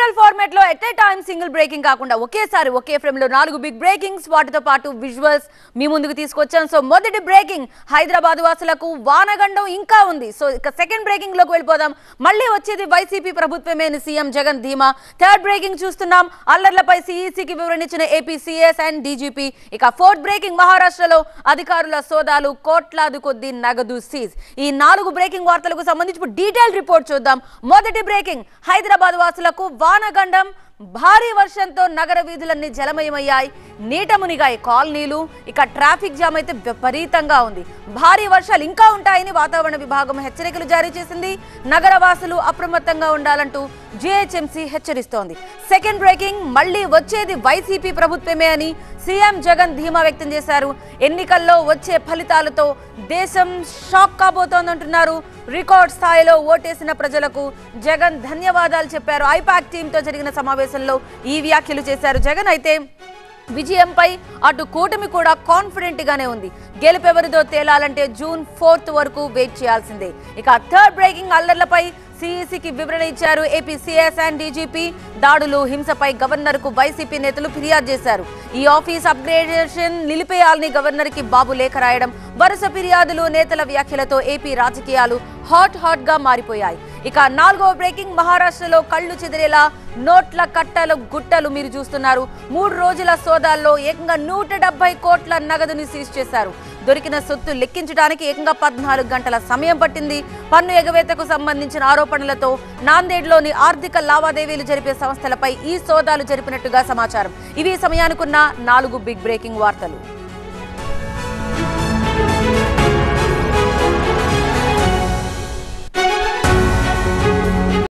Digital format లో at a time single breaking కాకుండా ఒకేసారి ఒకే ఫ్రేమ్ లో 4 బిగ్ బ్రేకింగ్స్ వాటితో పాటు విజువల్స్ మీ ముందుకు తీసుకొచ్చాం. సో మొదటి బ్రేకింగ్, హైదరాబాద్ వాసులకు వానగండం ఇంకా ఉంది. సో ఇక సెకండ్ బ్రేకింగ్ లోకి వెళ్ళిపోదాం. మళ్ళీ వచ్చేది వైసీపీ ప్రభుత్వమే అని సీఎం జగన్ ధీమా. థర్డ్ బ్రేకింగ్ చూస్తున్నాం, అల్లర్లపై సిఈసికి వివరణ ఇచ్చిన ఏపీ సీఎస్ అండ్ డీజీపీ. ఇక ఫోర్త్ బ్రేకింగ్, మహారాష్ట్రలో అధికారుల సోదాలు, కోట్లాది కొద్ది నగదు సీజ్. ఈ 4 బ్రేకింగ్ వార్తలకు సంబంధించి డీటెయిల్ రిపోర్ట్ చూద్దాం. మొదటి బ్రేకింగ్, హైదరాబాద్ వాసులకు వానగండం. భారీ వర్షంతో నగర వీధులన్నీ జలమయమయ్యాయి, నీట మునిగాయి కాలనీలు. ఇక ట్రాఫిక్ జామ్ అయితే విపరీతంగా ఉంది. భారీ వర్షాలు ఇంకా ఉంటాయని వాతావరణ విభాగం హెచ్చరికలు జారీ చేసింది. నగర వాసులు అప్రమత్తంగా ఉండాలంటూ జీహెచ్ఎంసీ హెచ్చరిస్తోంది. సెకండ్ బ్రేకింగ్, మళ్ళీ వచ్చేది వైసీపీ ప్రభుత్వమే అని సీఎం జగన్ ధీమా వ్యక్తం చేశారు. ఎన్నికల్లో వచ్చే ఫలితాలతో దేశం షాక్ కాబోతోందంటున్నారు. రికార్డ్ స్థాయిలో ఓటేసిన ప్రజలకు జగన్ ధన్యవాదాలు చెప్పారు. ఐపాక్ టీంతో జరిగిన సమావేశంలో ఈ వ్యాఖ్యలు చేశారు జగన్. అయితే విజయంపై అటు కూటమి కూడా కాన్ఫిడెంట్ గానే ఉంది. గెలుపెవరిదో తేలాలంటే జూన్ 4 వరకు వెయిట్ చేయాల్సిందే. ఇక థర్డ్ బ్రేకింగ్, అల్లర్లపై సిఈసికి వివరణ ఇచ్చారు ఏపీ సీఎస్ అండ్ డీజీపీ. దాడులు, హింసపై గవర్నర్ కు వైసీపీ నేతలు ఫిర్యాదు చేశారు. ఈ ఆఫీస్ అప్గ్రేడేషన్ నిలిపేయాలని గవర్నర్ కి బాబు లేఖ రాయడం, వరుస ఫిర్యాదులు, నేతల వ్యాఖ్యలతో ఏపీ రాజకీయాలు హాట్ గా మారిపోయాయి. ఇక 4వ బ్రేకింగ్, మహారాష్ట్రలో కళ్ళు చెదిరేలా నోట్ల కట్టలు గుట్టలు మీరు చూస్తున్నారు. 3 రోజుల సోదాల్లో ఏకంగా 170 కోట్ల నగదుని సీజ్ చేశారు. దొరికిన సొత్తు లెక్కించడానికి ఏకంగా 14 గంటల సమయం పట్టింది. పన్ను ఎగవేతకు సంబంధించిన ఆరోపణలతో నాందేడ్లోని ఆర్థిక లావాదేవీలు జరిపే సంస్థలపై ఈ సోదాలు జరిపినట్టుగా సమాచారం. ఇవి సమయానికున్న 4 బిగ్ బ్రేకింగ్ వార్తలు.